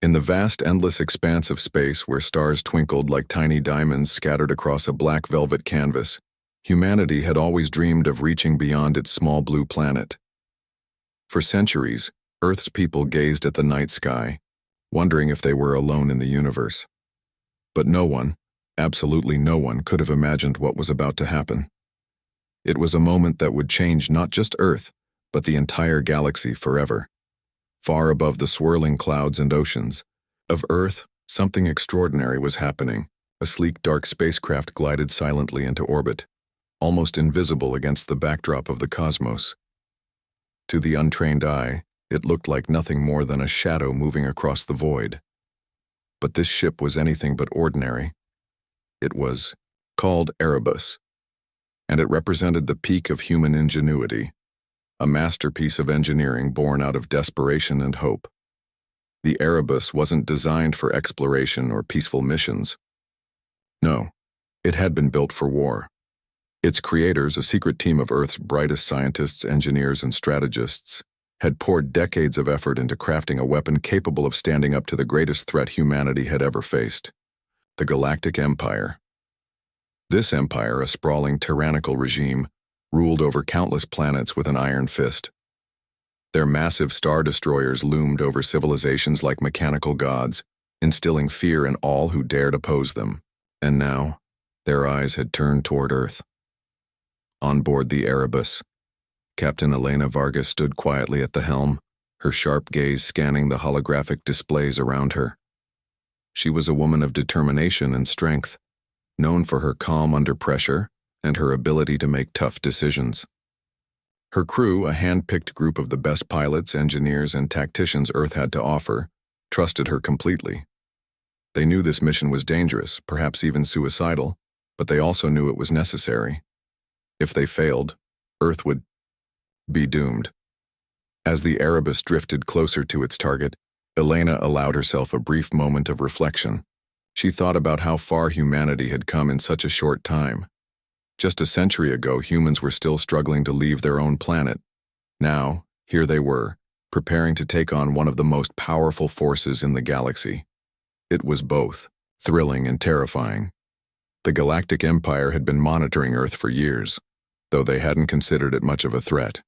In the vast, endless expanse of space where stars twinkled like tiny diamonds scattered across a black velvet canvas, humanity had always dreamed of reaching beyond its small blue planet. For centuries, Earth's people gazed at the night sky, wondering if they were alone in the universe. But no one, absolutely no one, could have imagined what was about to happen. It was a moment that would change not just Earth, but the entire galaxy forever. Far above the swirling clouds and oceans of Earth, something extraordinary was happening. A sleek, dark spacecraft glided silently into orbit, almost invisible against the backdrop of the cosmos. To the untrained eye, it looked like nothing more than a shadow moving across the void. But this ship was anything but ordinary. It was called Erebus, and it represented the peak of human ingenuity, a masterpiece of engineering born out of desperation and hope. The Erebus wasn't designed for exploration or peaceful missions. No, it had been built for war. Its creators, a secret team of Earth's brightest scientists, engineers, and strategists, had poured decades of effort into crafting a weapon capable of standing up to the greatest threat humanity had ever faced: the Galactic Empire. This empire, a sprawling, tyrannical regime, ruled over countless planets with an iron fist. Their massive star destroyers loomed over civilizations like mechanical gods, instilling fear in all who dared oppose them. And now, their eyes had turned toward Earth. On board the Erebus, Captain Elena Vargas stood quietly at the helm, her sharp gaze scanning the holographic displays around her. She was a woman of determination and strength, known for her calm under pressure and her ability to make tough decisions. Her crew, a hand-picked group of the best pilots, engineers, and tacticians Earth had to offer, trusted her completely. They knew this mission was dangerous, perhaps even suicidal, but they also knew it was necessary. If they failed, Earth would be doomed. As the Erebus drifted closer to its target, Elena allowed herself a brief moment of reflection. She thought about how far humanity had come in such a short time. Just a century ago, humans were still struggling to leave their own planet. Now, here they were, preparing to take on one of the most powerful forces in the galaxy. It was both thrilling and terrifying. The Galactic Empire had been monitoring Earth for years, though they hadn't considered it much of a threat.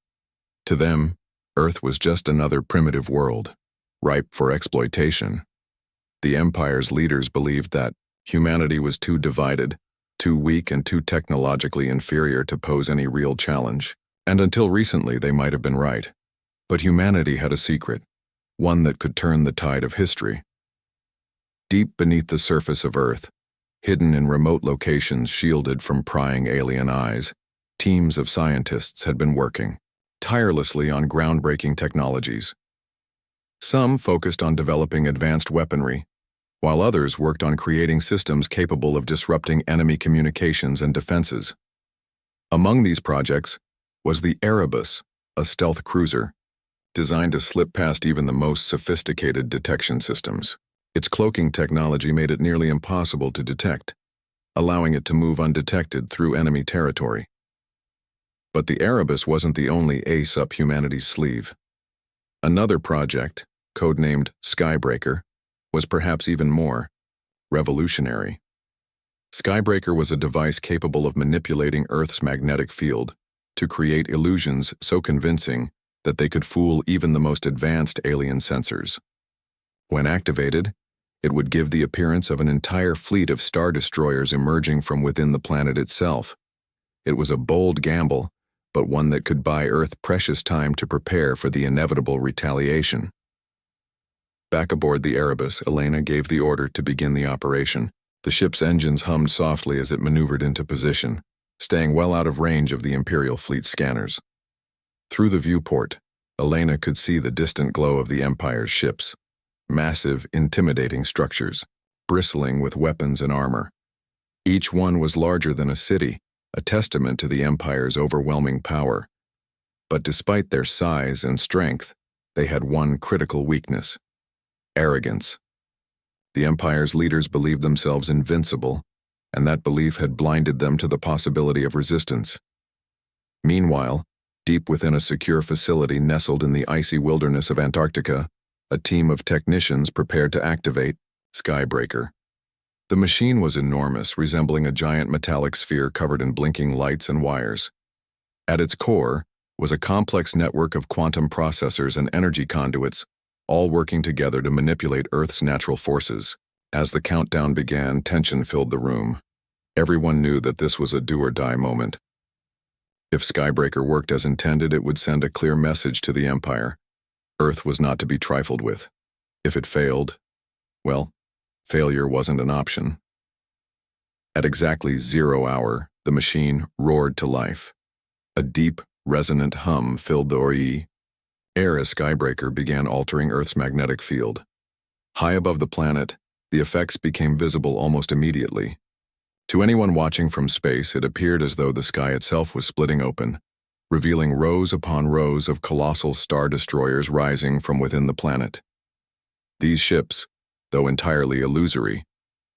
To them, Earth was just another primitive world, ripe for exploitation. The Empire's leaders believed that humanity was too divided, too weak, and too technologically inferior to pose any real challenge. And until recently, they might have been right. But humanity had a secret, one that could turn the tide of history. Deep beneath the surface of Earth, hidden in remote locations shielded from prying alien eyes, teams of scientists had been working tirelessly on groundbreaking technologies. Some focused on developing advanced weaponry, while others worked on creating systems capable of disrupting enemy communications and defenses. Among these projects was the Erebus, a stealth cruiser, designed to slip past even the most sophisticated detection systems. Its cloaking technology made it nearly impossible to detect, allowing it to move undetected through enemy territory. But the Erebus wasn't the only ace up humanity's sleeve. Another project, codenamed Skybreaker, was perhaps even more revolutionary. Skybreaker was a device capable of manipulating Earth's magnetic field to create illusions so convincing that they could fool even the most advanced alien sensors. When activated, it would give the appearance of an entire fleet of star destroyers emerging from within the planet itself. It was a bold gamble, but one that could buy Earth precious time to prepare for the inevitable retaliation. Back aboard the Erebus, Elena gave the order to begin the operation. The ship's engines hummed softly as it maneuvered into position, staying well out of range of the Imperial fleet scanners. Through the viewport, Elena could see the distant glow of the Empire's ships, massive, intimidating structures, bristling with weapons and armor. Each one was larger than a city, a testament to the Empire's overwhelming power. But despite their size and strength, they had one critical weakness: arrogance. The Empire's leaders believed themselves invincible, and that belief had blinded them to the possibility of resistance. Meanwhile, deep within a secure facility nestled in the icy wilderness of Antarctica, a team of technicians prepared to activate Skybreaker. The machine was enormous, resembling a giant metallic sphere covered in blinking lights and wires. At its core was a complex network of quantum processors and energy conduits, all working together to manipulate Earth's natural forces. As the countdown began, tension filled the room. Everyone knew that this was a do-or-die moment. If Skybreaker worked as intended, it would send a clear message to the Empire. Earth was not to be trifled with. If it failed, well, failure wasn't an option. At exactly 0 hour, the machine roared to life. A deep, resonant hum filled the air as Skybreaker began altering Earth's magnetic field. High above the planet, the effects became visible almost immediately. To anyone watching from space, it appeared as though the sky itself was splitting open, revealing rows upon rows of colossal star destroyers rising from within the planet. These ships, though entirely illusory,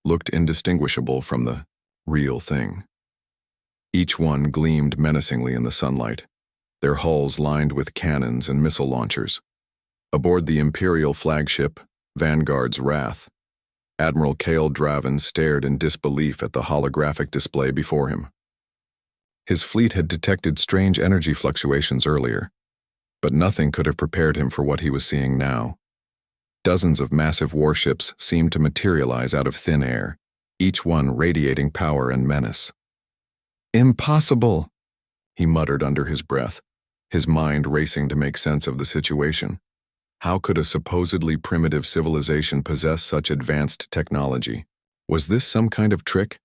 looked indistinguishable from the real thing. Each one gleamed menacingly in the sunlight, their hulls lined with cannons and missile launchers. Aboard the Imperial flagship, Vanguard's Wrath, Admiral Cale Draven stared in disbelief at the holographic display before him. His fleet had detected strange energy fluctuations earlier, but nothing could have prepared him for what he was seeing now. Dozens of massive warships seemed to materialize out of thin air, each one radiating power and menace. "Impossible," he muttered under his breath, his mind racing to make sense of the situation. How could a supposedly primitive civilization possess such advanced technology? Was this some kind of trick?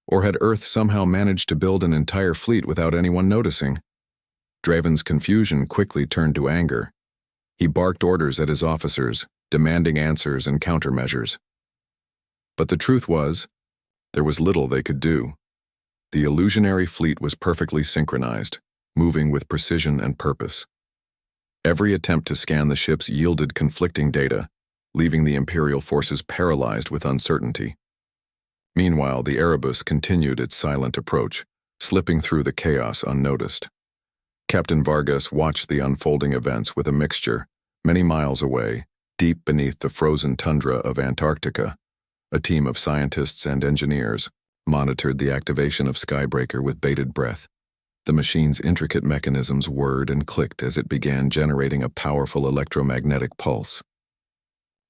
Or had Earth somehow managed to build an entire fleet without anyone noticing? Draven's confusion quickly turned to anger. He barked orders at his officers, demanding answers and countermeasures. But the truth was, there was little they could do. The illusionary fleet was perfectly synchronized, moving with precision and purpose. Every attempt to scan the ships yielded conflicting data, leaving the Imperial forces paralyzed with uncertainty. Meanwhile, the Erebus continued its silent approach, slipping through the chaos unnoticed. Captain Vargas watched the unfolding events with a mixture. Many miles away, deep beneath the frozen tundra of Antarctica, a team of scientists and engineers monitored the activation of Skybreaker with bated breath. The machine's intricate mechanisms whirred and clicked as it began generating a powerful electromagnetic pulse.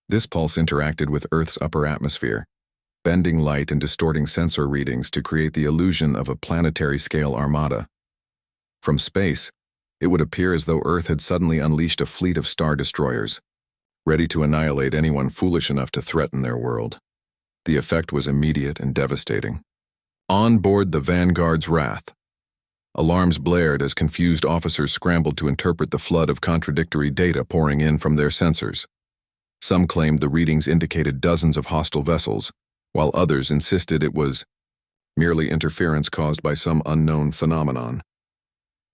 This pulse interacted with Earth's upper atmosphere, bending light and distorting sensor readings to create the illusion of a planetary-scale armada. From space, it would appear as though Earth had suddenly unleashed a fleet of star destroyers, ready to annihilate anyone foolish enough to threaten their world. The effect was immediate and devastating. On board the Vanguard's Wrath, alarms blared as confused officers scrambled to interpret the flood of contradictory data pouring in from their sensors. Some claimed the readings indicated dozens of hostile vessels, while others insisted it was merely interference caused by some unknown phenomenon.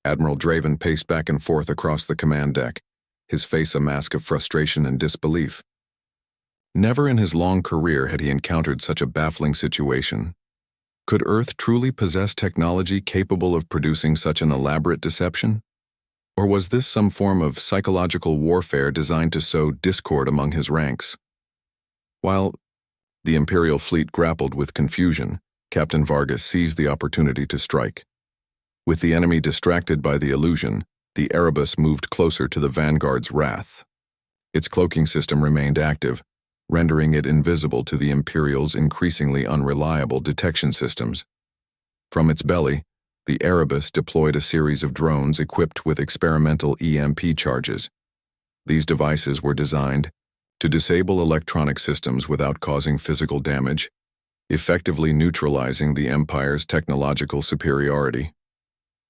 Admiral Draven paced back and forth across the command deck, his face a mask of frustration and disbelief. Never in his long career had he encountered such a baffling situation. Could Earth truly possess technology capable of producing such an elaborate deception? Or was this some form of psychological warfare designed to sow discord among his ranks? While the Imperial fleet grappled with confusion, Captain Vargas seized the opportunity to strike. With the enemy distracted by the illusion, the Erebus moved closer to the Vanguard's Wrath. Its cloaking system remained active, rendering it invisible to the Imperial's increasingly unreliable detection systems. From its belly, the Erebus deployed a series of drones equipped with experimental EMP charges. These devices were designed to disable electronic systems without causing physical damage, effectively neutralizing the Empire's technological superiority.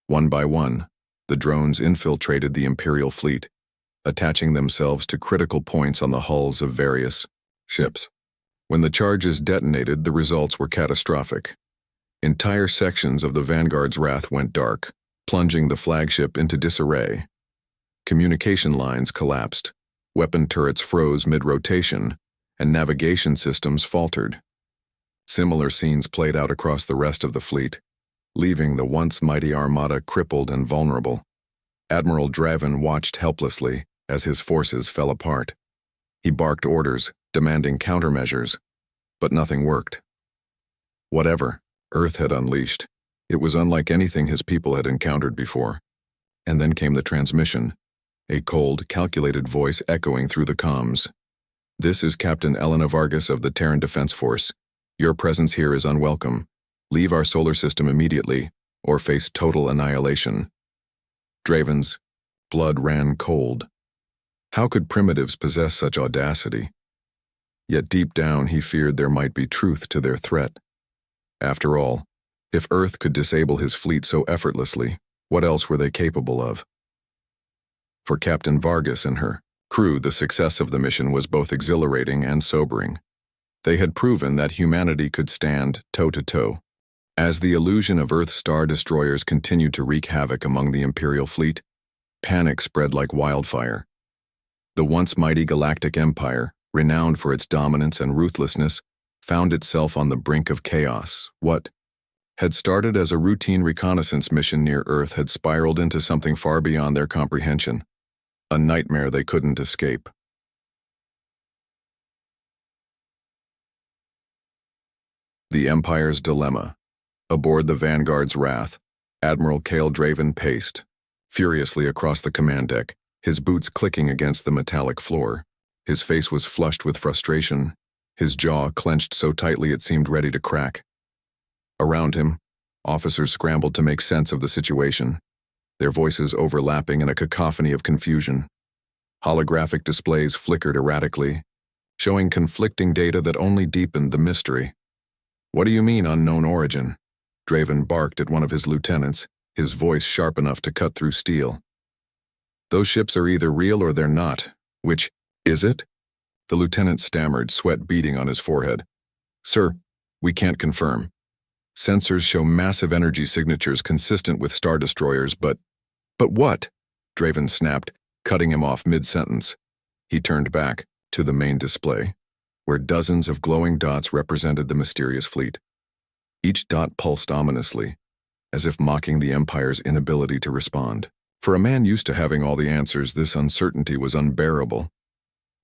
One by one, the drones infiltrated the Imperial fleet, attaching themselves to critical points on the hulls of various ships. When the charges detonated, the results were catastrophic. Entire sections of the Vanguard's Wrath went dark, plunging the flagship into disarray. Communication lines collapsed, weapon turrets froze mid-rotation, and navigation systems faltered. Similar scenes played out across the rest of the fleet, leaving the once mighty armada crippled and vulnerable. Admiral Draven watched helplessly as his forces fell apart. He barked orders, demanding countermeasures, but nothing worked. Whatever Earth had unleashed, it was unlike anything his people had encountered before. And then came the transmission, a cold, calculated voice echoing through the comms. "This is Captain Elena Vargas of the Terran Defense Force. Your presence here is unwelcome. Leave our solar system immediately, or face total annihilation." Draven's blood ran cold. How could primitives possess such audacity? Yet deep down he feared there might be truth to their threat. After all, if Earth could disable his fleet so effortlessly, what else were they capable of? For Captain Vargas and her crew, the success of the mission was both exhilarating and sobering. They had proven that humanity could stand toe-to-toe. As the illusion of Earth's star destroyers continued to wreak havoc among the Imperial fleet, panic spread like wildfire. The once mighty Galactic Empire, renowned for its dominance and ruthlessness, found itself on the brink of chaos. What had started as a routine reconnaissance mission near Earth had spiraled into something far beyond their comprehension, a nightmare they couldn't escape. The Empire's Dilemma. Aboard the Vanguard's Wrath, Admiral Cale Draven paced furiously across the command deck, his boots clicking against the metallic floor. His face was flushed with frustration, his jaw clenched so tightly it seemed ready to crack. Around him, officers scrambled to make sense of the situation, their voices overlapping in a cacophony of confusion. Holographic displays flickered erratically, showing conflicting data that only deepened the mystery. "What do you mean, unknown origin?" Draven barked at one of his lieutenants, his voice sharp enough to cut through steel. "Those ships are either real or they're not. Which is it?" The lieutenant stammered, sweat beading on his forehead. "Sir, we can't confirm. Sensors show massive energy signatures consistent with star destroyers, but what?" Draven snapped, cutting him off mid-sentence. He turned back to the main display, where dozens of glowing dots represented the mysterious fleet. Each dot pulsed ominously, as if mocking the Empire's inability to respond. For a man used to having all the answers, this uncertainty was unbearable.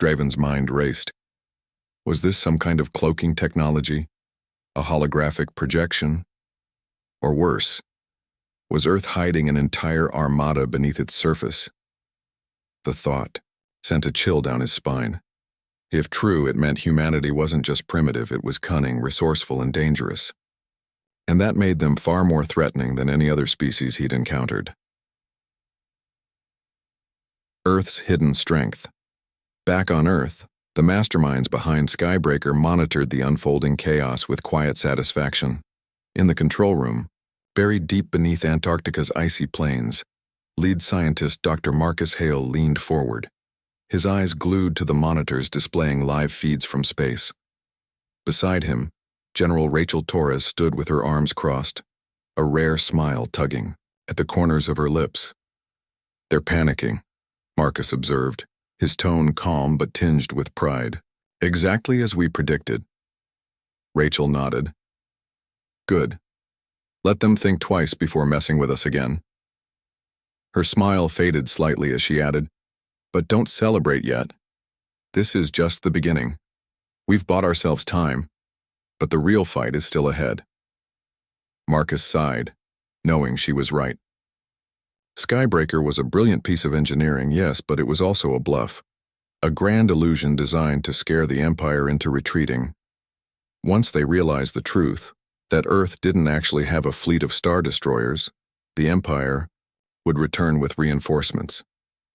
Draven's mind raced. Was this some kind of cloaking technology? A holographic projection? Or worse, was Earth hiding an entire armada beneath its surface? The thought sent a chill down his spine. If true, it meant humanity wasn't just primitive, it was cunning, resourceful, and dangerous. And that made them far more threatening than any other species he'd encountered. Earth's hidden strength. Back on Earth, the masterminds behind Skybreaker monitored the unfolding chaos with quiet satisfaction. In the control room, buried deep beneath Antarctica's icy plains, lead scientist Dr. Marcus Hale leaned forward, his eyes glued to the monitors displaying live feeds from space. Beside him, General Rachel Torres stood with her arms crossed, a rare smile tugging at the corners of her lips. "They're panicking," Marcus observed, his tone calm but tinged with pride. "Exactly as we predicted." Rachel nodded. "Good. Let them think twice before messing with us again." Her smile faded slightly as she added, "But don't celebrate yet. This is just the beginning. We've bought ourselves time, but the real fight is still ahead." Marcus sighed, knowing she was right. Skybreaker was a brilliant piece of engineering, yes, but it was also a bluff. A grand illusion designed to scare the Empire into retreating. Once they realized the truth, that Earth didn't actually have a fleet of star destroyers, the Empire would return with reinforcements.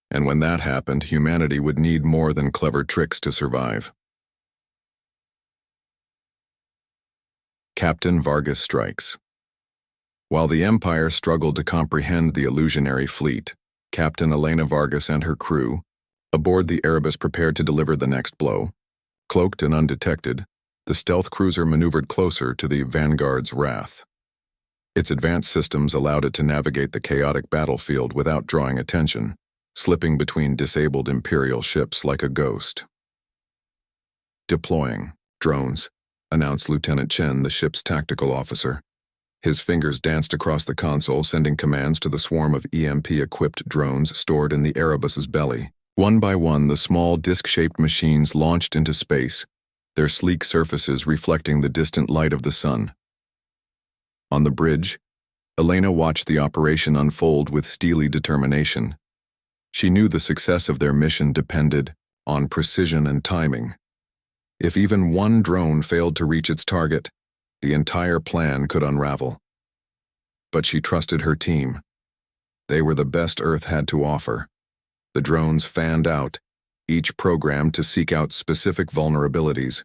And when that happened, humanity would need more than clever tricks to survive. Captain Vargas strikes. While the Empire struggled to comprehend the illusionary fleet, Captain Elena Vargas and her crew, aboard the Erebus, prepared to deliver the next blow. Cloaked and undetected, the stealth cruiser maneuvered closer to the Vanguard's Wrath. Its advanced systems allowed it to navigate the chaotic battlefield without drawing attention, slipping between disabled Imperial ships like a ghost. "Deploying drones," announced Lieutenant Chen, the ship's tactical officer. His fingers danced across the console, sending commands to the swarm of EMP-equipped drones stored in the Erebus's belly. One by one, the small disc-shaped machines launched into space, their sleek surfaces reflecting the distant light of the sun. On the bridge, Elena watched the operation unfold with steely determination. She knew the success of their mission depended on precision and timing. If even one drone failed to reach its target, the entire plan could unravel. But she trusted her team. They were the best Earth had to offer. The drones fanned out, each programmed to seek out specific vulnerabilities.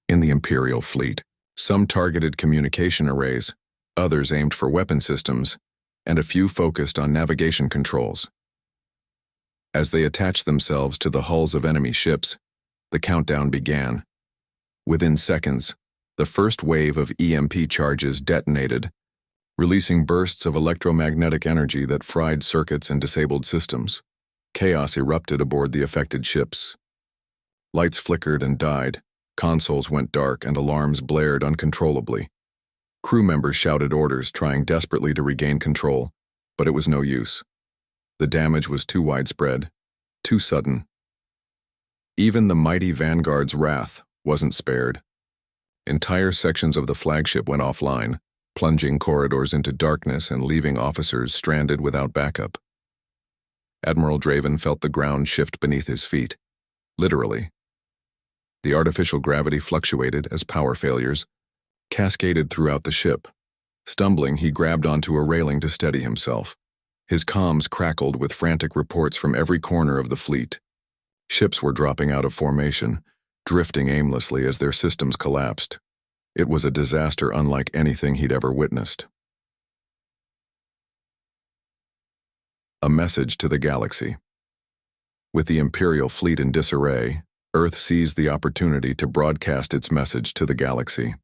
In the Imperial fleet, some targeted communication arrays, others aimed for weapon systems, and a few focused on navigation controls. As they attached themselves to the hulls of enemy ships, the countdown began. Within seconds, the first wave of EMP charges detonated, releasing bursts of electromagnetic energy that fried circuits and disabled systems. Chaos erupted aboard the affected ships. Lights flickered and died, consoles went dark, and alarms blared uncontrollably. Crew members shouted orders, trying desperately to regain control, but it was no use. The damage was too widespread, too sudden. Even the mighty Vanguard's wrath wasn't spared. Entire sections of the flagship went offline, plunging corridors into darkness and leaving officers stranded without backup. Admiral Draven felt the ground shift beneath his feet, literally. The artificial gravity fluctuated as power failures cascaded throughout the ship. Stumbling, he grabbed onto a railing to steady himself. His comms crackled with frantic reports from every corner of the fleet. Ships were dropping out of formation, drifting aimlessly as their systems collapsed. It was a disaster unlike anything he'd ever witnessed. A message to the galaxy. With the Imperial fleet in disarray, Earth seized the opportunity to broadcast its message to the galaxy.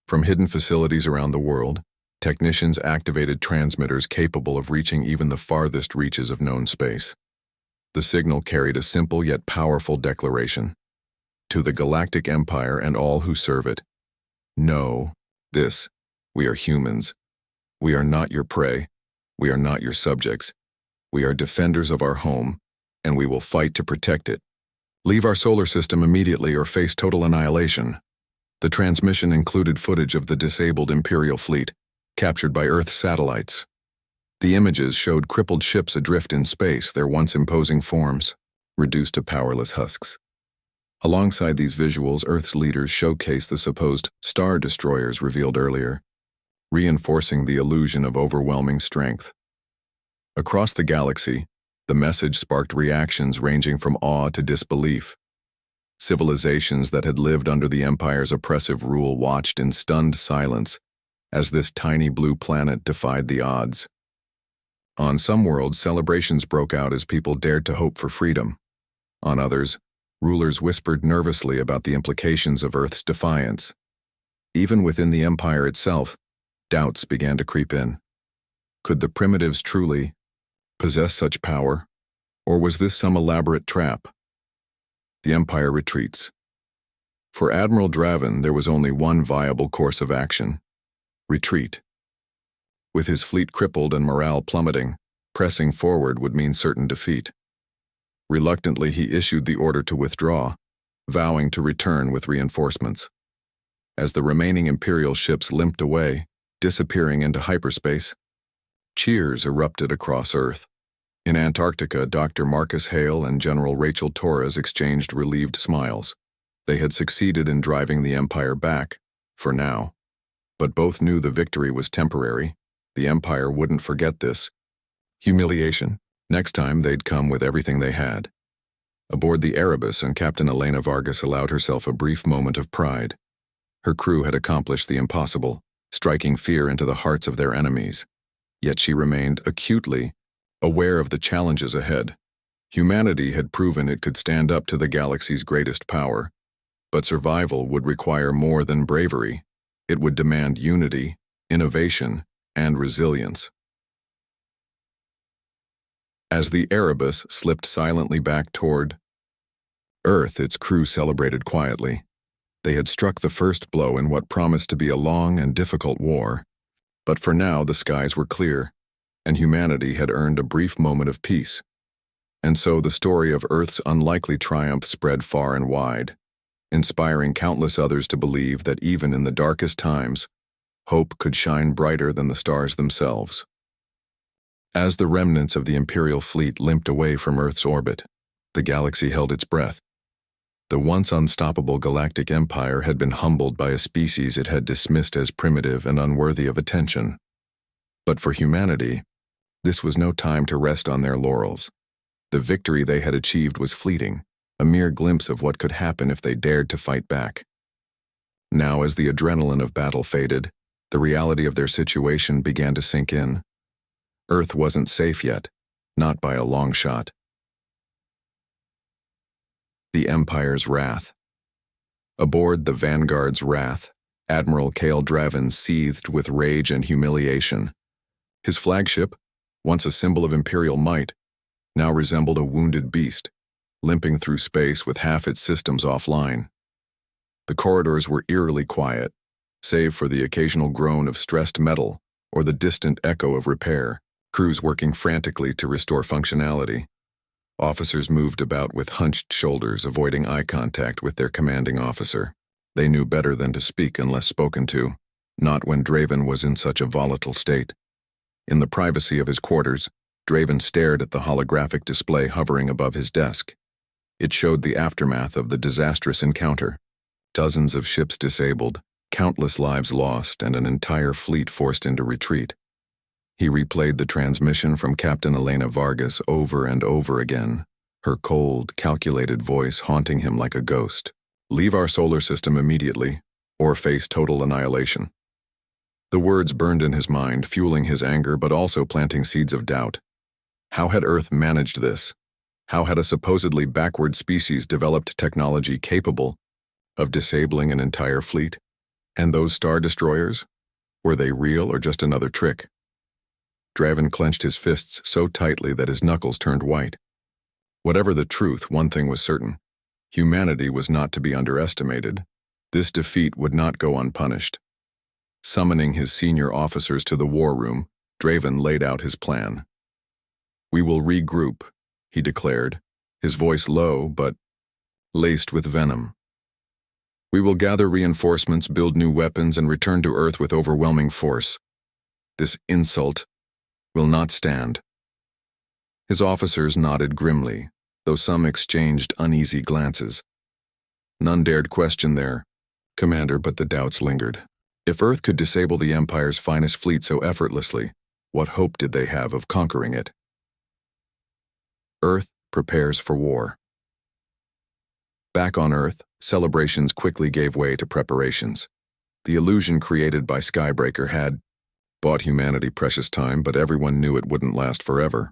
From hidden facilities around the world, technicians activated transmitters capable of reaching even the farthest reaches of known space. The signal carried a simple yet powerful declaration. To the Galactic Empire and all who serve it, know this: we are humans. We are not your prey. We are not your subjects. We are defenders of our home, and we will fight to protect it. Leave our solar system immediately or face total annihilation. The transmission included footage of the disabled Imperial fleet, captured by Earth satellites. The images showed crippled ships adrift in space, their once imposing forms reduced to powerless husks. Alongside these visuals, Earth's leaders showcased the supposed star destroyers revealed earlier, reinforcing the illusion of overwhelming strength. Across the galaxy, the message sparked reactions ranging from awe to disbelief. Civilizations that had lived under the Empire's oppressive rule watched in stunned silence as this tiny blue planet defied the odds. On some worlds, celebrations broke out as people dared to hope for freedom. On others, rulers whispered nervously about the implications of Earth's defiance. Even within the Empire itself, doubts began to creep in. Could the primitives truly possess such power, or was this some elaborate trap? The Empire retreats. For Admiral Draven, there was only one viable course of action: retreat. With his fleet crippled and morale plummeting, pressing forward would mean certain defeat. Reluctantly, he issued the order to withdraw, vowing to return with reinforcements. As the remaining Imperial ships limped away, disappearing into hyperspace, cheers erupted across Earth. In Antarctica, Dr. Marcus Hale and General Rachel Torres exchanged relieved smiles. They had succeeded in driving the Empire back, for now. But both knew the victory was temporary. The Empire wouldn't forget this humiliation. Next time, they'd come with everything they had. Aboard the Erebus, and Captain Elena Vargas allowed herself a brief moment of pride. Her crew had accomplished the impossible, striking fear into the hearts of their enemies. Yet she remained acutely aware of the challenges ahead. Humanity had proven it could stand up to the galaxy's greatest power, but survival would require more than bravery. It would demand unity, innovation, and resilience. As the Erebus slipped silently back toward Earth, its crew celebrated quietly. They had struck the first blow in what promised to be a long and difficult war. But for now, the skies were clear, and humanity had earned a brief moment of peace. And so the story of Earth's unlikely triumph spread far and wide, inspiring countless others to believe that even in the darkest times, hope could shine brighter than the stars themselves. As the remnants of the Imperial fleet limped away from Earth's orbit, the galaxy held its breath. The once unstoppable galactic empire had been humbled by a species it had dismissed as primitive and unworthy of attention. But for humanity, this was no time to rest on their laurels. The victory they had achieved was fleeting, a mere glimpse of what could happen if they dared to fight back. Now, as the adrenaline of battle faded, the reality of their situation began to sink in. Earth wasn't safe yet, not by a long shot. The Empire's wrath. Aboard the Vanguard's Wrath, Admiral Cale Draven seethed with rage and humiliation. His flagship, once a symbol of Imperial might, now resembled a wounded beast, limping through space with half its systems offline. The corridors were eerily quiet, save for the occasional groan of stressed metal or the distant echo of repair, crews working frantically to restore functionality. Officers moved about with hunched shoulders, avoiding eye contact with their commanding officer. They knew better than to speak unless spoken to, not when Draven was in such a volatile state. In the privacy of his quarters, Draven stared at the holographic display hovering above his desk. It showed the aftermath of the disastrous encounter. Dozens of ships disabled, countless lives lost, and an entire fleet forced into retreat. He replayed the transmission from Captain Elena Vargas over and over again, her cold, calculated voice haunting him like a ghost. "Leave our solar system immediately, or face total annihilation." The words burned in his mind, fueling his anger but also planting seeds of doubt. How had Earth managed this? How had a supposedly backward species developed technology capable of disabling an entire fleet? And those star destroyers? Were they real or just another trick? Draven clenched his fists so tightly that his knuckles turned white. Whatever the truth, one thing was certain. Humanity was not to be underestimated. This defeat would not go unpunished. Summoning his senior officers to the war room, Draven laid out his plan. "We will regroup," he declared, his voice low but laced with venom. "We will gather reinforcements, build new weapons, and return to Earth with overwhelming force. This insult will not stand." His officers nodded grimly, though some exchanged uneasy glances. None dared question their commander, but the doubts lingered. If Earth could disable the Empire's finest fleet so effortlessly, what hope did they have of conquering it? Earth prepares for war. Back on Earth, celebrations quickly gave way to preparations. The illusion created by Skybreaker had bought humanity precious time, but everyone knew it wouldn't last forever.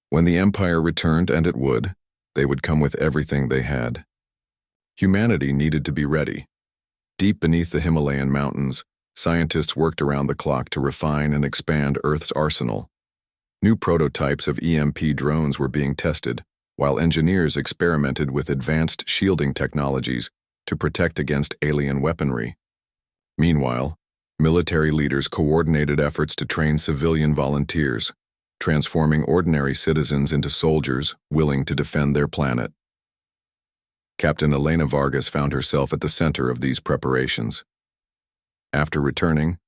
When the Empire returned, and it would, they would come with everything they had. Humanity needed to be ready. Deep beneath the Himalayan mountains, scientists worked around the clock to refine and expand Earth's arsenal. New prototypes of EMP drones were being tested, while engineers experimented with advanced shielding technologies to protect against alien weaponry. Meanwhile, military leaders coordinated efforts to train civilian volunteers, transforming ordinary citizens into soldiers willing to defend their planet. Captain Elena Vargas found herself at the center of these preparations. After returning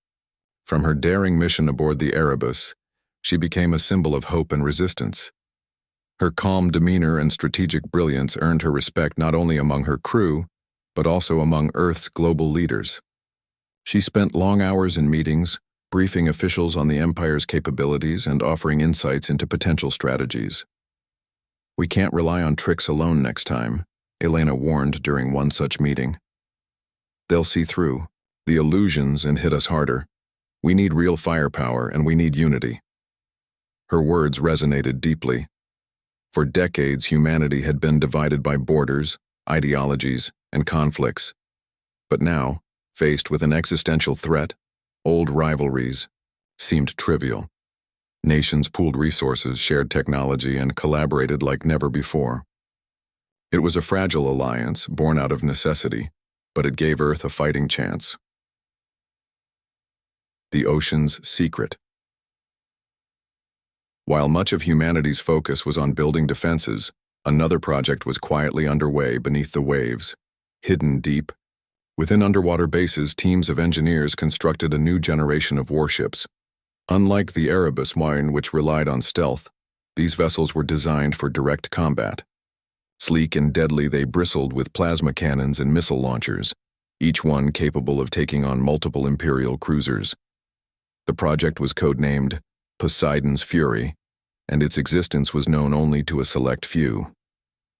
from her daring mission aboard the Erebus, she became a symbol of hope and resistance. Her calm demeanor and strategic brilliance earned her respect not only among her crew, but also among Earth's global leaders. She spent long hours in meetings, briefing officials on the Empire's capabilities and offering insights into potential strategies. "We can't rely on tricks alone next time," Elena warned during one such meeting. "They'll see through the illusions and hit us harder. We need real firepower, and we need unity." Her words resonated deeply. For decades, humanity had been divided by borders, ideologies, and conflicts. But now, faced with an existential threat, old rivalries seemed trivial. Nations pooled resources, shared technology, and collaborated like never before. It was a fragile alliance, born out of necessity, but it gave Earth a fighting chance. The Ocean's Secret. While much of humanity's focus was on building defenses, another project was quietly underway beneath the waves, hidden deep. Within underwater bases, teams of engineers constructed a new generation of warships. Unlike the Erebus mine, which relied on stealth, these vessels were designed for direct combat. Sleek and deadly, they bristled with plasma cannons and missile launchers, each one capable of taking on multiple Imperial cruisers. The project was codenamed Poseidon's Fury, and its existence was known only to a select few.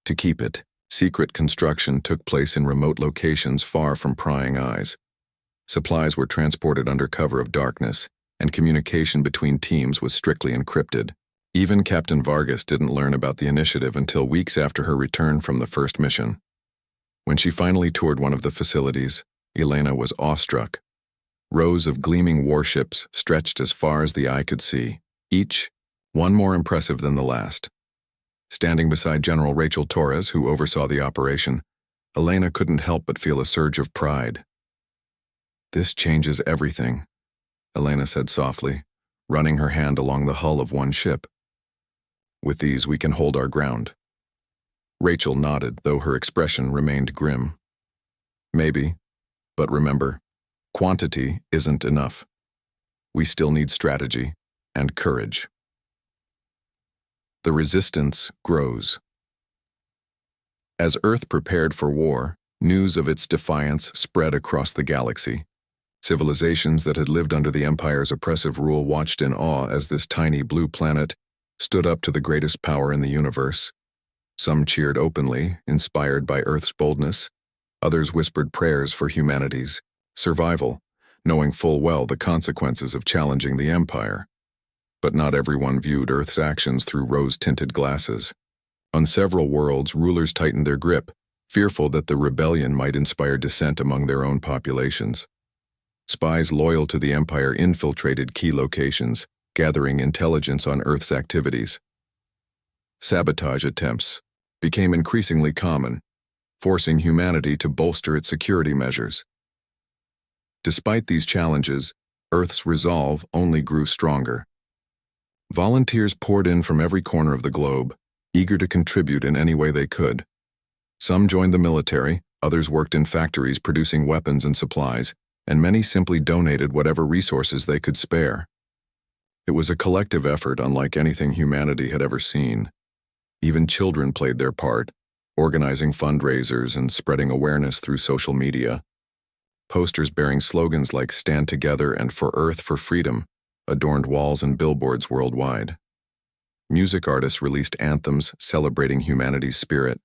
To keep it, secret construction took place in remote locations far from prying eyes. Supplies were transported under cover of darkness, and communication between teams was strictly encrypted. Even Captain Vargas didn't learn about the initiative until weeks after her return from the first mission. When she finally toured one of the facilities, Elena was awestruck. Rows of gleaming warships stretched as far as the eye could see, each one more impressive than the last. Standing beside General Rachel Torres, who oversaw the operation, Elena couldn't help but feel a surge of pride. "This changes everything," Elena said softly, running her hand along the hull of one ship. "With these, we can hold our ground." Rachel nodded, though her expression remained grim. "Maybe, but remember, quantity isn't enough. We still need strategy and courage." The resistance grows. As Earth prepared for war, news of its defiance spread across the galaxy. Civilizations that had lived under the Empire's oppressive rule watched in awe as this tiny blue planet stood up to the greatest power in the universe. Some cheered openly, inspired by Earth's boldness. Others whispered prayers for humanity's survival, knowing full well the consequences of challenging the Empire. But not everyone viewed Earth's actions through rose-tinted glasses. On several worlds, rulers tightened their grip, fearful that the rebellion might inspire dissent among their own populations. Spies loyal to the Empire infiltrated key locations, gathering intelligence on Earth's activities. Sabotage attempts became increasingly common, forcing humanity to bolster its security measures. Despite these challenges, Earth's resolve only grew stronger. Volunteers poured in from every corner of the globe, eager to contribute in any way they could. Some joined the military, others worked in factories producing weapons and supplies, and many simply donated whatever resources they could spare. It was a collective effort unlike anything humanity had ever seen. Even children played their part, organizing fundraisers and spreading awareness through social media. Posters bearing slogans like "Stand Together" and "For Earth, for Freedom" adorned walls and billboards worldwide. Music artists released anthems celebrating humanity's spirit,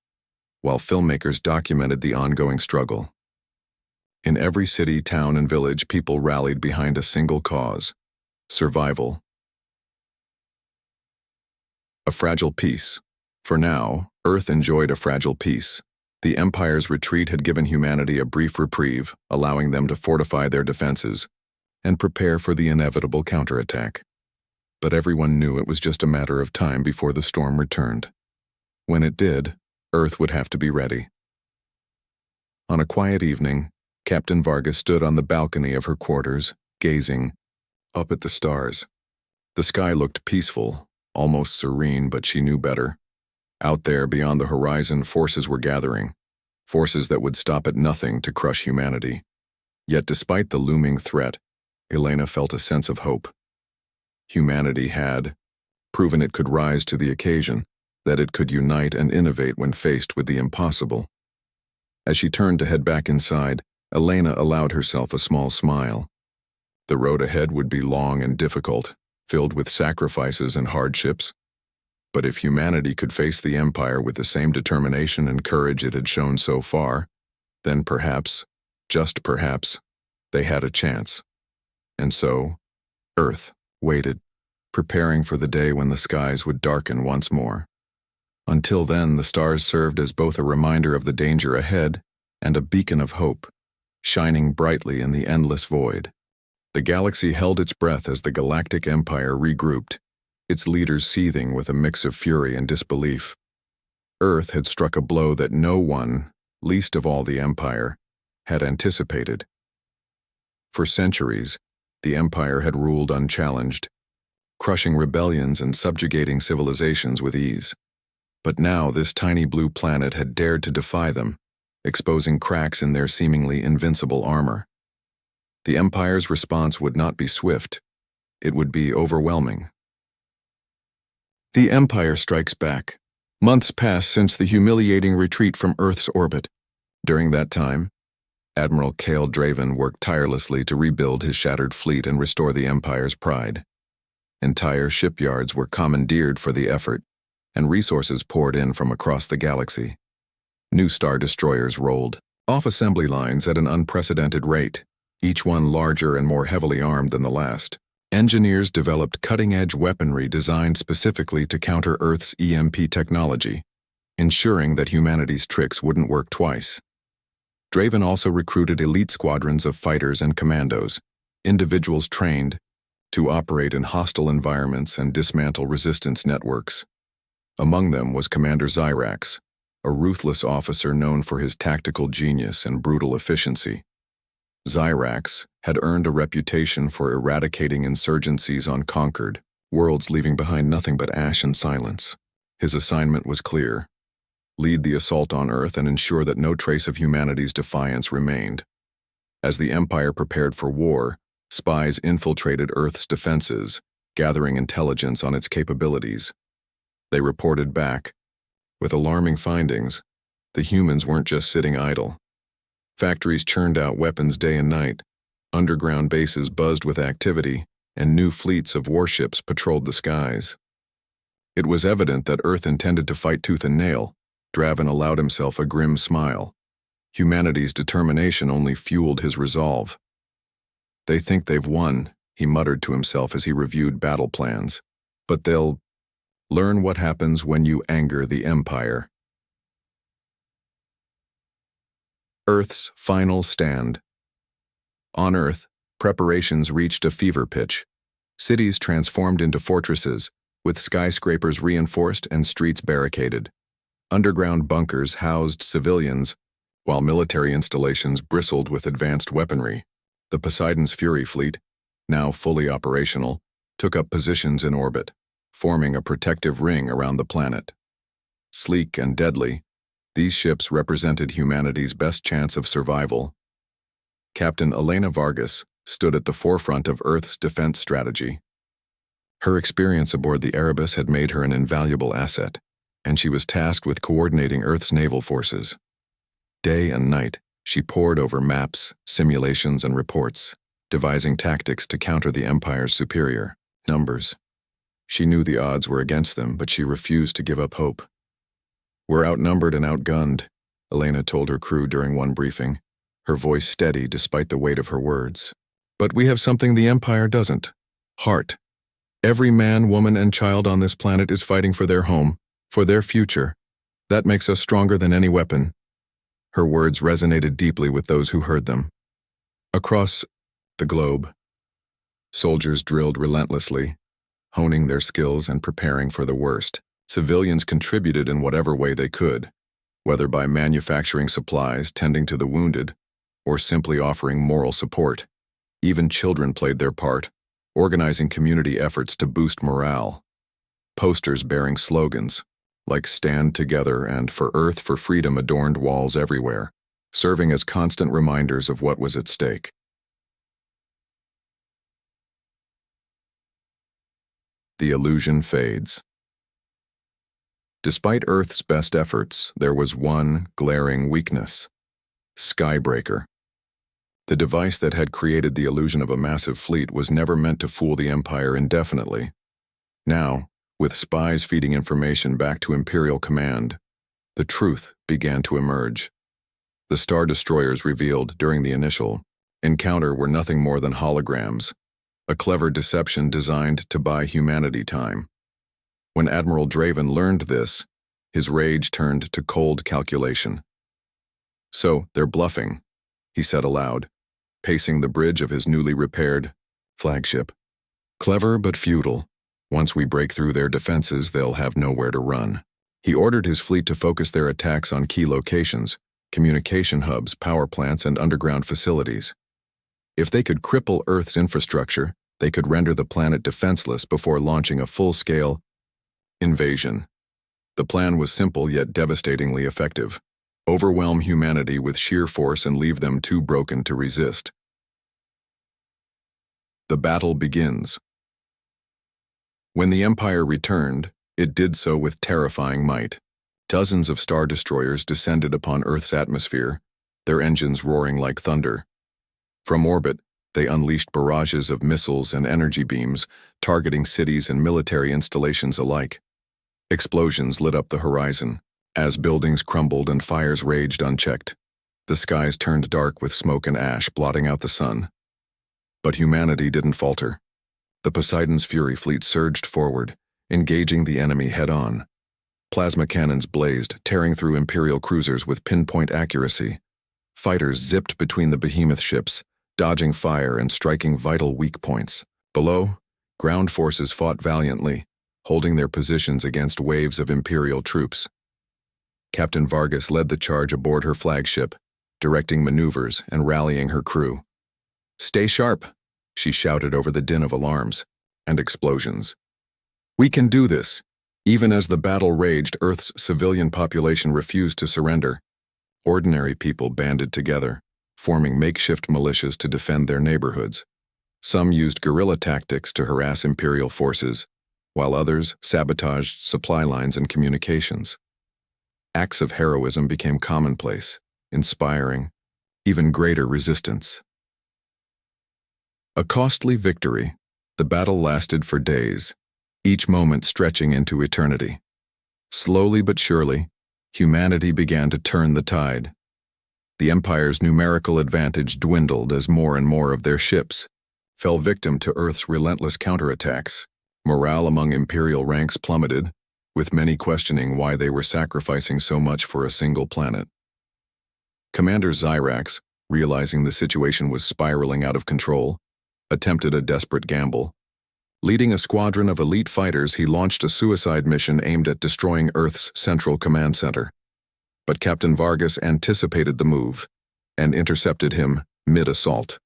while filmmakers documented the ongoing struggle. In every city, town, and village, people rallied behind a single cause: survival. A fragile peace. For now, Earth enjoyed a fragile peace. The Empire's retreat had given humanity a brief reprieve, allowing them to fortify their defenses and prepare for the inevitable counterattack. But everyone knew it was just a matter of time before the storm returned. When it did, Earth would have to be ready. On a quiet evening, Captain Vargas stood on the balcony of her quarters, gazing up at the stars. The sky looked peaceful, almost serene, but she knew better. Out there, beyond the horizon, forces were gathering, forces that would stop at nothing to crush humanity. Yet despite the looming threat, Elena felt a sense of hope. Humanity had proven it could rise to the occasion, that it could unite and innovate when faced with the impossible. As she turned to head back inside, Elena allowed herself a small smile. The road ahead would be long and difficult, filled with sacrifices and hardships. But if humanity could face the Empire with the same determination and courage it had shown so far, then perhaps, just perhaps, they had a chance. And so, Earth waited, preparing for the day when the skies would darken once more. Until then, the stars served as both a reminder of the danger ahead and a beacon of hope, shining brightly in the endless void. The galaxy held its breath as the Galactic Empire regrouped, its leaders seething with a mix of fury and disbelief. Earth had struck a blow that no one, least of all the Empire, had anticipated. For centuries, the Empire had ruled unchallenged, crushing rebellions and subjugating civilizations with ease. But now this tiny blue planet had dared to defy them, exposing cracks in their seemingly invincible armor. The Empire's response would not be swift. It would be overwhelming. The Empire strikes back. Months pass since the humiliating retreat from Earth's orbit. During that time, Admiral Cale Draven worked tirelessly to rebuild his shattered fleet and restore the Empire's pride. Entire shipyards were commandeered for the effort, and resources poured in from across the galaxy. New Star Destroyers rolled off assembly lines at an unprecedented rate, each one larger and more heavily armed than the last. Engineers developed cutting-edge weaponry designed specifically to counter Earth's EMP technology, ensuring that humanity's tricks wouldn't work twice. Draven also recruited elite squadrons of fighters and commandos, individuals trained to operate in hostile environments and dismantle resistance networks. Among them was Commander Zyrax, a ruthless officer known for his tactical genius and brutal efficiency. Zyrax had earned a reputation for eradicating insurgencies on conquered worlds, leaving behind nothing but ash and silence. His assignment was clear: lead the assault on Earth and ensure that no trace of humanity's defiance remained. As the Empire prepared for war, spies infiltrated Earth's defenses, gathering intelligence on its capabilities. They reported back. With alarming findings, the humans weren't just sitting idle. Factories churned out weapons day and night, underground bases buzzed with activity, and new fleets of warships patrolled the skies. It was evident that Earth intended to fight tooth and nail. Draven allowed himself a grim smile. Humanity's determination only fueled his resolve. "They think they've won," he muttered to himself as he reviewed battle plans. "But they'll learn what happens when you anger the Empire." Earth's final stand. On Earth, preparations reached a fever pitch. Cities transformed into fortresses, with skyscrapers reinforced and streets barricaded. Underground bunkers housed civilians, while military installations bristled with advanced weaponry. The Poseidon's Fury fleet, now fully operational, took up positions in orbit, forming a protective ring around the planet. Sleek and deadly, these ships represented humanity's best chance of survival. Captain Elena Vargas stood at the forefront of Earth's defense strategy. Her experience aboard the Erebus had made her an invaluable asset, and she was tasked with coordinating Earth's naval forces. Day and night, she pored over maps, simulations, and reports, devising tactics to counter the Empire's superior numbers. She knew the odds were against them, but she refused to give up hope. "We're outnumbered and outgunned," Elena told her crew during one briefing, her voice steady despite the weight of her words. "But we have something the Empire doesn't: heart. Every man, woman, and child on this planet is fighting for their home, for their future. That makes us stronger than any weapon." Her words resonated deeply with those who heard them. Across the globe, soldiers drilled relentlessly, honing their skills and preparing for the worst. Civilians contributed in whatever way they could, whether by manufacturing supplies, tending to the wounded, or simply offering moral support. Even children played their part, organizing community efforts to boost morale. Posters bearing slogans like "Stand Together" and "For Earth, for Freedom" adorned walls everywhere, serving as constant reminders of what was at stake. The illusion fades. Despite Earth's best efforts, there was one glaring weakness: Skybreaker. The device that had created the illusion of a massive fleet was never meant to fool the Empire indefinitely. Now, with spies feeding information back to Imperial Command, the truth began to emerge. The Star Destroyers revealed during the initial encounter were nothing more than holograms, a clever deception designed to buy humanity time. When Admiral Draven learned this, his rage turned to cold calculation. "So, they're bluffing," he said aloud, pacing the bridge of his newly repaired flagship. "Clever but futile. Once we break through their defenses, they'll have nowhere to run." He ordered his fleet to focus their attacks on key locations, communication hubs, power plants, and underground facilities. If they could cripple Earth's infrastructure, they could render the planet defenseless before launching a full-scale invasion. The plan was simple yet devastatingly effective. Overwhelm humanity with sheer force and leave them too broken to resist. The battle begins. When the Empire returned, it did so with terrifying might. Dozens of Star Destroyers descended upon Earth's atmosphere, their engines roaring like thunder. From orbit, they unleashed barrages of missiles and energy beams, targeting cities and military installations alike. Explosions lit up the horizon. As buildings crumbled and fires raged unchecked, the skies turned dark with smoke and ash blotting out the sun. But humanity didn't falter. The Poseidon's Fury fleet surged forward, engaging the enemy head-on. Plasma cannons blazed, tearing through Imperial cruisers with pinpoint accuracy. Fighters zipped between the behemoth ships, dodging fire and striking vital weak points. Below, ground forces fought valiantly, holding their positions against waves of Imperial troops. Captain Vargas led the charge aboard her flagship, directing maneuvers and rallying her crew. "Stay sharp," she shouted over the din of alarms and explosions. "We can do this." Even as the battle raged, Earth's civilian population refused to surrender. Ordinary people banded together, forming makeshift militias to defend their neighborhoods. Some used guerrilla tactics to harass Imperial forces, while others sabotaged supply lines and communications. Acts of heroism became commonplace, inspiring even greater resistance. A costly victory, the battle lasted for days, each moment stretching into eternity. Slowly but surely, humanity began to turn the tide. The Empire's numerical advantage dwindled as more and more of their ships fell victim to Earth's relentless counterattacks. Morale among Imperial ranks plummeted, with many questioning why they were sacrificing so much for a single planet. Commander Xyrax, realizing the situation was spiraling out of control, attempted a desperate gamble. Leading a squadron of elite fighters, he launched a suicide mission aimed at destroying Earth's central command center. But Captain Vargas anticipated the move and intercepted him mid-assault.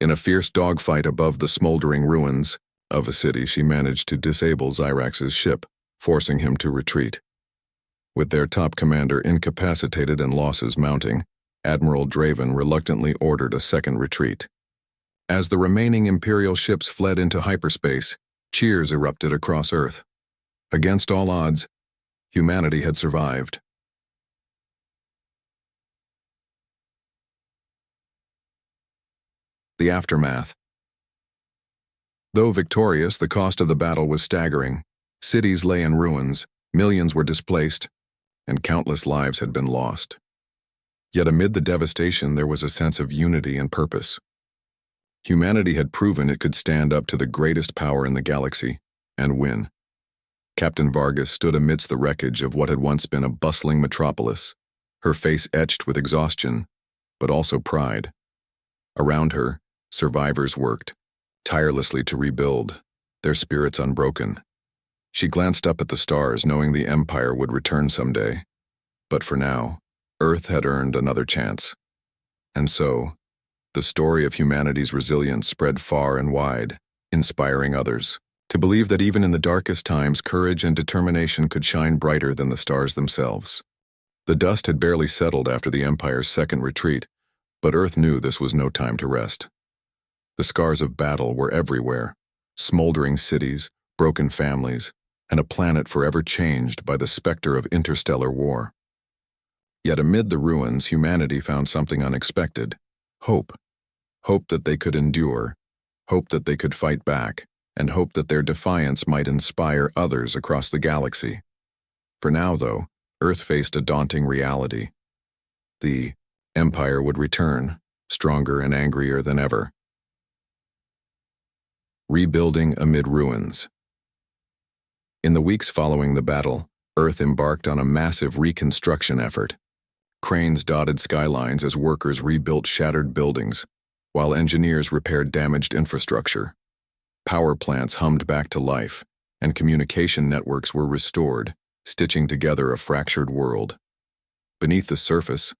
In a fierce dogfight above the smoldering ruins of a city, she managed to disable Xyrax's ship, forcing him to retreat. With their top commander incapacitated and losses mounting, Admiral Draven reluctantly ordered a second retreat. As the remaining Imperial ships fled into hyperspace, cheers erupted across Earth. Against all odds, humanity had survived. The aftermath. Though victorious, the cost of the battle was staggering. Cities lay in ruins, millions were displaced, and countless lives had been lost. Yet amid the devastation, there was a sense of unity and purpose. Humanity had proven it could stand up to the greatest power in the galaxy and win. Captain Vargas stood amidst the wreckage of what had once been a bustling metropolis, her face etched with exhaustion, but also pride. Around her, survivors worked, tirelessly to rebuild, their spirits unbroken. She glanced up at the stars, knowing the Empire would return someday. But for now, Earth had earned another chance. And so, the story of humanity's resilience spread far and wide, inspiring others to believe that even in the darkest times, courage and determination could shine brighter than the stars themselves. The dust had barely settled after the Empire's second retreat, but Earth knew this was no time to rest. The scars of battle were everywhere, smoldering cities, broken families, and a planet forever changed by the specter of interstellar war. Yet amid the ruins, humanity found something unexpected: hope. Hope that they could endure, hope that they could fight back, and hope that their defiance might inspire others across the galaxy. For now, though, Earth faced a daunting reality. The Empire would return, stronger and angrier than ever. Rebuilding amid ruins. In the weeks following the battle, Earth embarked on a massive reconstruction effort. Cranes dotted skylines as workers rebuilt shattered buildings, while engineers repaired damaged infrastructure. Power plants hummed back to life, and communication networks were restored, stitching together a fractured world. Beneath the surface,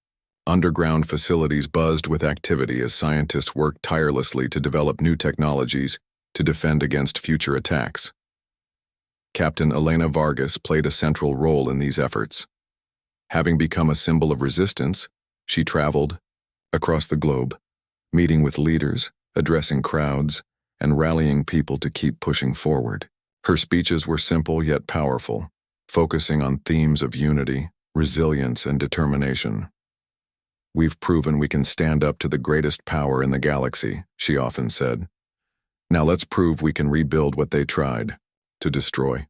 Underground facilities buzzed with activity as scientists worked tirelessly to develop new technologies to defend against future attacks. Captain Elena Vargas played a central role in these efforts. Having become a symbol of resistance, she traveled across the globe, meeting with leaders, addressing crowds, and rallying people to keep pushing forward. Her speeches were simple yet powerful, focusing on themes of unity, resilience, and determination. "We've proven we can stand up to the greatest power in the galaxy," she often said. "Now let's prove we can rebuild what they tried to destroy."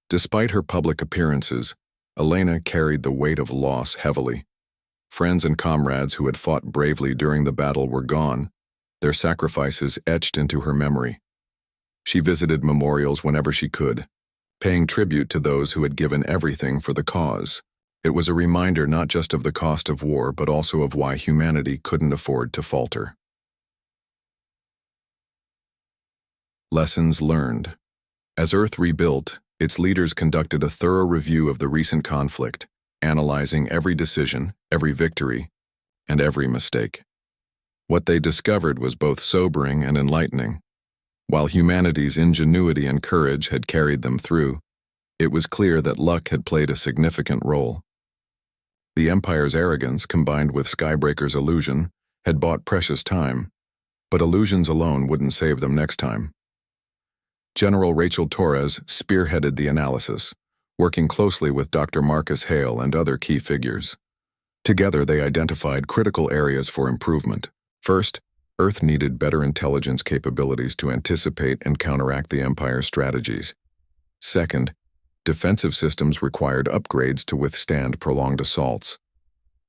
Despite her public appearances, Elena carried the weight of loss heavily. Friends and comrades who had fought bravely during the battle were gone, their sacrifices etched into her memory. She visited memorials whenever she could, paying tribute to those who had given everything for the cause. It was a reminder not just of the cost of war, but also of why humanity couldn't afford to falter. Lessons learned. As Earth rebuilt, its leaders conducted a thorough review of the recent conflict, analyzing every decision, every victory, and every mistake. What they discovered was both sobering and enlightening. While humanity's ingenuity and courage had carried them through, it was clear that luck had played a significant role. The Empire's arrogance, combined with Skybreaker's illusion, had bought precious time, but illusions alone wouldn't save them next time. General Rachel Torres spearheaded the analysis, working closely with Dr. Marcus Hale and other key figures. Together, they identified critical areas for improvement. First, Earth needed better intelligence capabilities to anticipate and counteract the Empire's strategies. Second, defensive systems required upgrades to withstand prolonged assaults.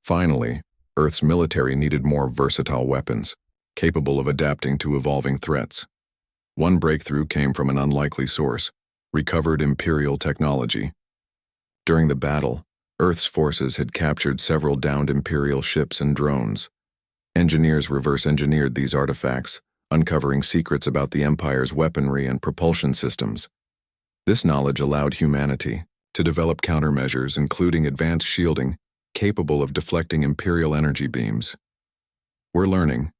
Finally, Earth's military needed more versatile weapons, capable of adapting to evolving threats. One breakthrough came from an unlikely source: recovered Imperial technology. During the battle, Earth's forces had captured several downed Imperial ships and drones. Engineers reverse-engineered these artifacts, uncovering secrets about the Empire's weaponry and propulsion systems. This knowledge allowed humanity to develop countermeasures, including advanced shielding, capable of deflecting Imperial energy beams. "We're learning,"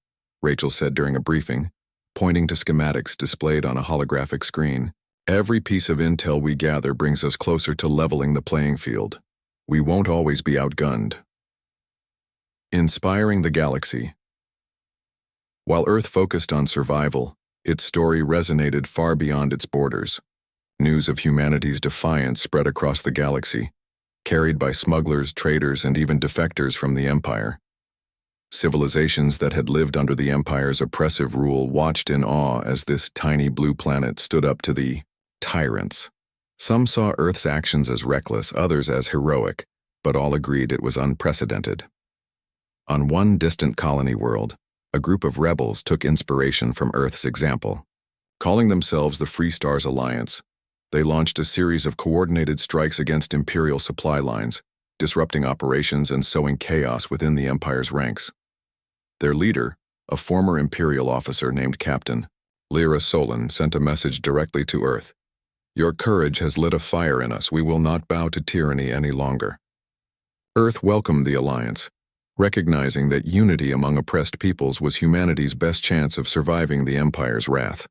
Rachel said during a briefing, pointing to schematics displayed on a holographic screen. "Every piece of intel we gather brings us closer to leveling the playing field. We won't always be outgunned." Inspiring the galaxy. While Earth focused on survival, its story resonated far beyond its borders. News of humanity's defiance spread across the galaxy, carried by smugglers, traders, and even defectors from the Empire. Civilizations that had lived under the Empire's oppressive rule watched in awe as this tiny blue planet stood up to the tyrants. Some saw Earth's actions as reckless, others as heroic, but all agreed it was unprecedented. On one distant colony world, a group of rebels took inspiration from Earth's example. Calling themselves the Free Stars Alliance, they launched a series of coordinated strikes against Imperial supply lines, disrupting operations and sowing chaos within the Empire's ranks. Their leader, a former Imperial officer named Captain Lyra Solon, sent a message directly to Earth. "Your courage has lit a fire in us. We will not bow to tyranny any longer." Earth welcomed the alliance, recognizing that unity among oppressed peoples was humanity's best chance of surviving the Empire's wrath.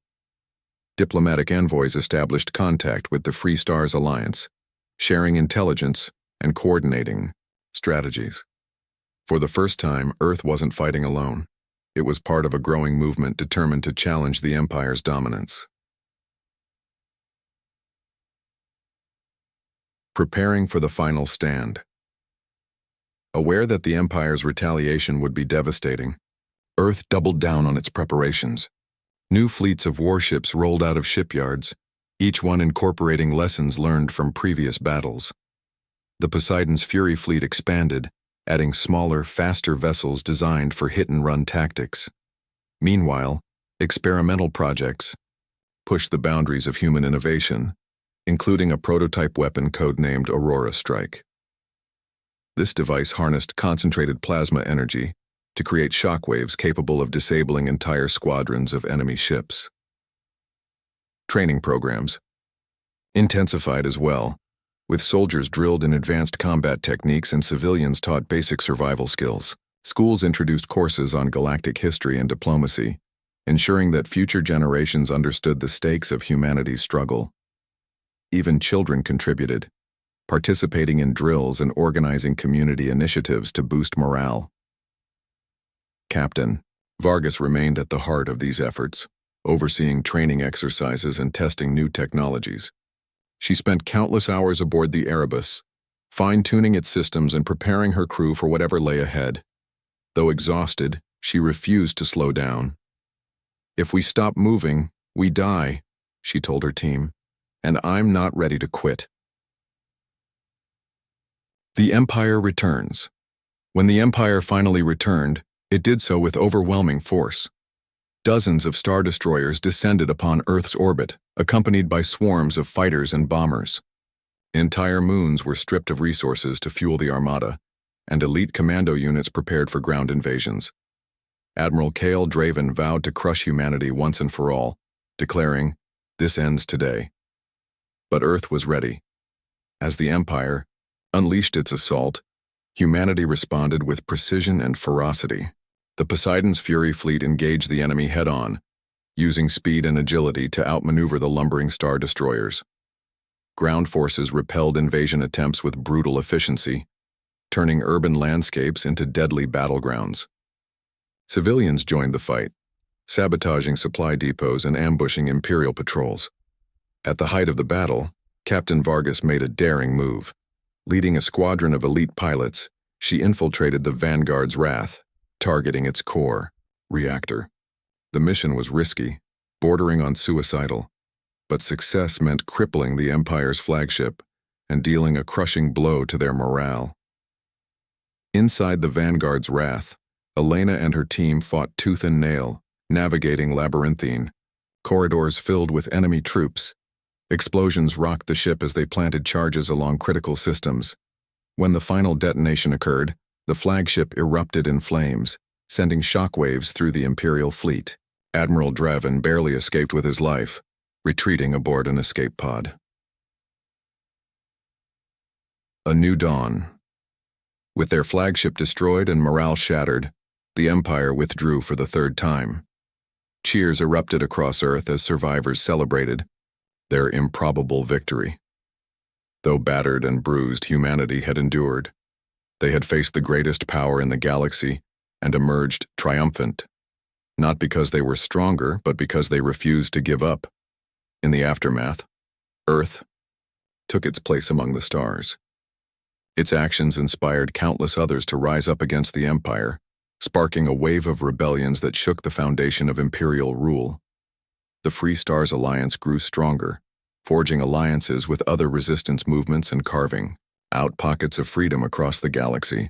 Diplomatic envoys established contact with the Free Stars Alliance, sharing intelligence and coordinating strategies. For the first time, Earth wasn't fighting alone. It was part of a growing movement determined to challenge the Empire's dominance. Preparing for the final stand. Aware that the Empire's retaliation would be devastating, Earth doubled down on its preparations. New fleets of warships rolled out of shipyards, each one incorporating lessons learned from previous battles. The Poseidon's Fury fleet expanded, adding smaller, faster vessels designed for hit-and-run tactics. Meanwhile, experimental projects pushed the boundaries of human innovation, including a prototype weapon codenamed Aurora Strike. This device harnessed concentrated plasma energy to create shockwaves capable of disabling entire squadrons of enemy ships. Training programs intensified as well, with soldiers drilled in advanced combat techniques and civilians taught basic survival skills. Schools introduced courses on galactic history and diplomacy, ensuring that future generations understood the stakes of humanity's struggle. Even children contributed, participating in drills and organizing community initiatives to boost morale. Captain Vargas remained at the heart of these efforts, overseeing training exercises and testing new technologies. She spent countless hours aboard the Erebus, fine-tuning its systems and preparing her crew for whatever lay ahead. Though exhausted, she refused to slow down. "If we stop moving, we die," she told her team, "and I'm not ready to quit." The Empire returns. When the Empire finally returned, it did so with overwhelming force. Dozens of Star Destroyers descended upon Earth's orbit, accompanied by swarms of fighters and bombers. Entire moons were stripped of resources to fuel the Armada, and elite commando units prepared for ground invasions. Admiral Cale Draven vowed to crush humanity once and for all, declaring, "This ends today." But Earth was ready. As the Empire unleashed its assault, humanity responded with precision and ferocity. The Poseidon's Fury fleet engaged the enemy head-on, using speed and agility to outmaneuver the lumbering Star Destroyers. Ground forces repelled invasion attempts with brutal efficiency, turning urban landscapes into deadly battlegrounds. Civilians joined the fight, sabotaging supply depots and ambushing Imperial patrols. At the height of the battle, Captain Vargas made a daring move. Leading a squadron of elite pilots, she infiltrated the Vanguard's Wrath, targeting its core reactor. The mission was risky, bordering on suicidal, but success meant crippling the Empire's flagship and dealing a crushing blow to their morale. Inside the Vanguard's Wrath, Elena and her team fought tooth and nail, navigating labyrinthine corridors filled with enemy troops. Explosions rocked the ship as they planted charges along critical systems. When the final detonation occurred, the flagship erupted in flames, sending shockwaves through the Imperial fleet. Admiral Draven barely escaped with his life, retreating aboard an escape pod. A new dawn. With their flagship destroyed and morale shattered, the Empire withdrew for the third time. Cheers erupted across Earth as survivors celebrated their improbable victory. Though battered and bruised, humanity had endured. They had faced the greatest power in the galaxy and emerged triumphant, not because they were stronger, but because they refused to give up. In the aftermath, Earth took its place among the stars. Its actions inspired countless others to rise up against the Empire, sparking a wave of rebellions that shook the foundation of Imperial rule. The Free Stars Alliance grew stronger, forging alliances with other resistance movements and carving out pockets of freedom across the galaxy.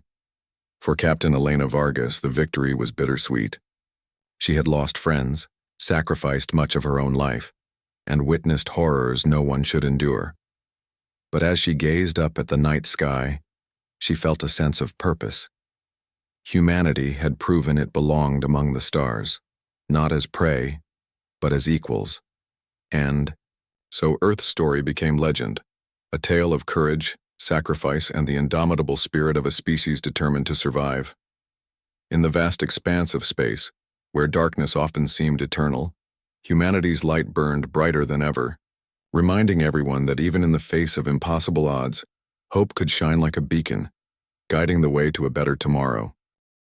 For Captain Elena Vargas, the victory was bittersweet. She had lost friends, sacrificed much of her own life, and witnessed horrors no one should endure. But as she gazed up at the night sky, she felt a sense of purpose. Humanity had proven it belonged among the stars, not as prey, but as equals. And so Earth's story became legend, a tale of courage, sacrifice, and the indomitable spirit of a species determined to survive. In the vast expanse of space, where darkness often seemed eternal, humanity's light burned brighter than ever, reminding everyone that even in the face of impossible odds, hope could shine like a beacon, guiding the way to a better tomorrow.